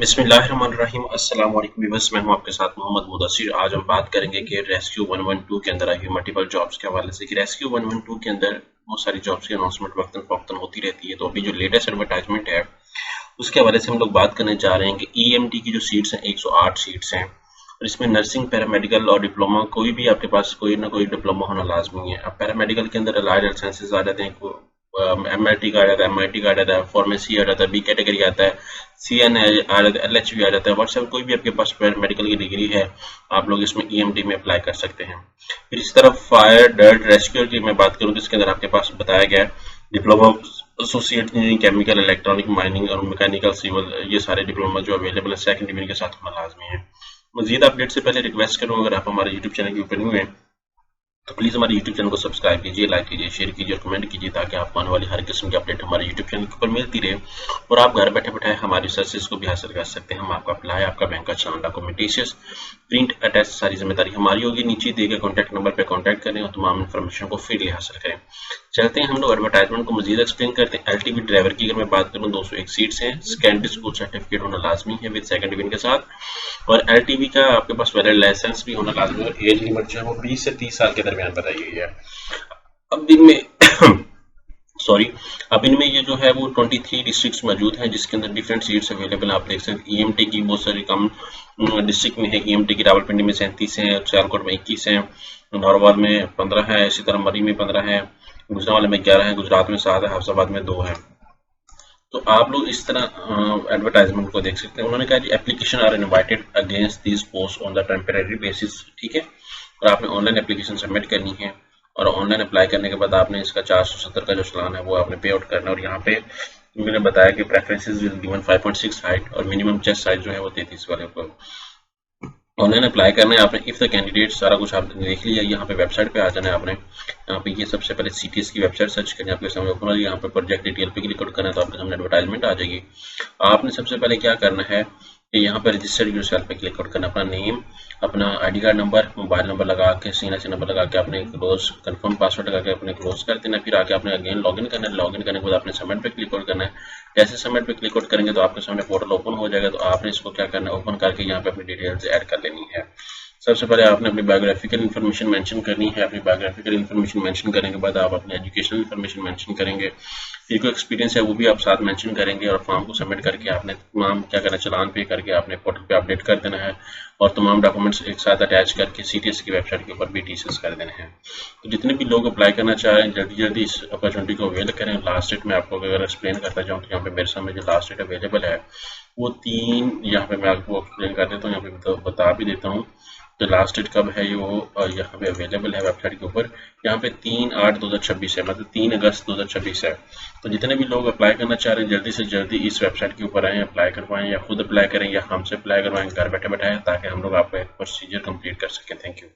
बिस्मिल्लाहिर्रहमानिर्रहीम। अस्सलाम वालेकुम व्यूअर्स, मैं हूं आपके साथ मोहम्मद मुदस्सिर। आज हम बात करेंगे कि रेस्क्यू 112 के अंदर आई हुई मल्टीपल जॉब्स के हवाले से कि रेस्क्यू 112 के अंदर बहुत सारी जॉब्स की अनाउंसमेंट वक्तन फवक्तन होती रहती है। तो अभी जो लेटेस्ट एडवर्टाइजमेंट है उसके हवाले से हम लोग बात करने जा रहे हैं कि ईएमटी की जो सीट्स हैं 108 सीट्स हैं और इसमें नर्सिंग, पैरामेडिकल और डिप्लोमा, कोई भी आपके पास कोई ना कोई डिप्लोमा होना लाजमी है। अब पैरामेडिकल के अंदर अलाइड हेल्थ साइंसेज आ जाते हैं, एमआईटी का आ जाता है, एमआईटी का आ जाता है, फार्मेसी आ जाता है, बी कैटेगरी आता है, सीएन आ जाता है, एलएचवी आ जाता है। व्हाट्सएप कोई भी आपके पास पैरामेडिकल की डिग्री है आप लोग इसमें ईएमटी में अप्लाई कर सकते हैं। फिर इस तरफ फायर डर्ट रेस्क्यू की मैं बात करूँ तो इसके अंदर आपके पास बताया गया है diploma associate engineering, chemical, electronic, mining और मैकेनिकल, सिविल, ये सारे डिप्लोमा जो अवेलेबल है सेकंड डिग्री के साथ होना लाजमी है। मजीद अपडेट से पहले रिक्वेस्ट करूँ, अगर आप हमारे यूट्यूब चैनल के ऊपर न्यू हैं तो प्लीज़ हमारे यूट्यूब चैनल को सब्सक्राइब कीजिए, लाइक कीजिए, शेयर कीजिए और कमेंट कीजिए ताकि आपको आने वाली हर किस्म की अपडेट हमारे यूट्यूब चैनल के ऊपर मिलती रहे और आप घर बैठे बैठे हमारी सर्विसेज को भी हासिल कर सकते हैं। हम आपका अप्लाई, आपका बैंक का चलान, डॉक्यूमेंटेशन, प्रिंट, अटैच सारी जिम्मेदारी हमारी होगी। नीचे दिए गए कॉन्टैक्ट नंबर पर कॉन्टैक्ट करें और तमाम इन्फॉर्मेशन को फ्रीली हासिल करें। चलते हैं हम लोग एडवर्टाइजमेंट को मजीद एक्सप्लेन करते हैं। एलटीवी ड्राइवर की अगर मैं बात करूँ 201 सीट्स हैं, सेकेंडरी स्कूल सर्टिफिकेट होना लाजमी है विद सेकंड डिवीजन के साथ और एलटीवी का आपके पास वैलिड लाइसेंस भी होना लाजमी है और एज लिमिट जो है वो 20 से 30 साल के दरमियान बताई गई है। अब इनमें सॉरी अब इनमें ये जो है वो 23 डिस्ट्रिक्ट्स मौजूद हैं जिसके अंदर डिफरेंट सीट्स अवेलेबल आप देख सकते हैं। ईएमटी की बहुत सारी कम डिस्ट्रिक्ट में है। ईएमटी की रावलपिंडी में 37 है, सियालकोट में 21 है, नौरवाल में 15 है, इसी तरह मरी में 15 है, गुजरांवाले में 11 है, गुजरात में 7 है, हाफिजाबाद में 2 है। तो आप लोग इस तरह एडवर्टाइजमेंट को देख सकते हैं। उन्होंने कहा application are invited against this post on the temporary basis, ठीक है। और आपने ऑनलाइन एप्लीकेशन सबमिट करनी है और ऑनलाइन अप्लाई करने के बाद आपने इसका 470 का जो चलान है वो आपने पे आउट करना है। और यहाँ पे उन्होंने बताया कि प्रेफरेंसेस विल गिवन 5.6 हाइट और मिनिमम चेस्ट साइज जो है वो 33 वाले को ऑनलाइन अप्लाई करना है आपने। इफ द कैंडिडेट, सारा कुछ आपने देख लिया, यहाँ पे वेबसाइट पे आ जाना है आपने। यहाँ पे ये सबसे पहले सीटीएस की वेबसाइट सर्च करनी है, आपके सामने ओपन होगी। यहाँ पे प्रोजेक्ट डिटेल पे क्लिक करना है तो आपके सामने एडवर्टाइजमेंट आ जाएगी। आपने सबसे पहले क्या करना है कि यहाँ पर रजिस्टर योरसेल्फ पे क्लिक करना, अपना नेम, अपना ID card number, mobile number लगा के, सीएनसी नंबर लगा के आपने क्लोज कंफर्म पासवर्ड लगा के अपने क्लोज कर देना। फिर आके आपने अगेन लॉगिन करना है। लॉगिन करने के बाद आपने सबमिट पे क्लिक आउट करना है। जैसे सबमिट पे क्लिक आउट करेंगे तो आपके सामने पोर्टल ओपन हो जाएगा। तो आपने इसको क्या करना है, ओपन करके यहाँ पे अपनी डिटेल्स ऐड कर लेनी है। सबसे पहले आपने अपनी बायोग्राफिकल इन्फॉर्मेशन मेंशन करनी है। अपनी बायोग्राफिकल इन्फॉर्मेशन मेंशन करने के बाद आप अपनी एजुकेशनल इन्फॉर्मेशन मेंशन करेंगे। फिर कोई एक्सपीरियंस है वो भी आप साथ मेंशन करेंगे और फॉर्म को सबमिट करके आपने तमाम क्या करना है, चलान पे करके आपने पोर्टल पे अपडेट कर देना है और तमाम डॉक्यूमेंट्स एक साथ अटैच करके सीटीएस की वेबसाइट के ऊपर भी टीसीएस कर देने हैं। तो जितने भी लोग अप्लाई करना चाह रहे हैं जल्दी जल्दी इस अपॉर्चुनिटी को अवेल करें। लास्ट डेट में आपको अगर एक्सप्लेन करता जाऊँ तो यहाँ पे मेरे सामने जो लास्ट डेट अवेलेबल है वो 3, यहाँ पे मैं आपको एक्सप्लेन कर देता हूँ, यहाँ पे बता भी देता हूँ। तो लास्ट डेट कब है ये वो यहाँ पे अवेलेबल है वेबसाइट के ऊपर। यहाँ पे 3/8/2026 है, मतलब 3 अगस्त 2026 है। तो जितने भी लोग अप्लाई करना चाह रहे हैं जल्दी से जल्दी इस वेबसाइट के ऊपर आएँ, अप्लाई करवाएं या खुद अप्लाई करें या हमसे अप्लाई करवाएं घर बैठे बैठाएं ताकि हम लोग आपका एक प्रोसीजर कंप्लीट कर सकें। Thank you.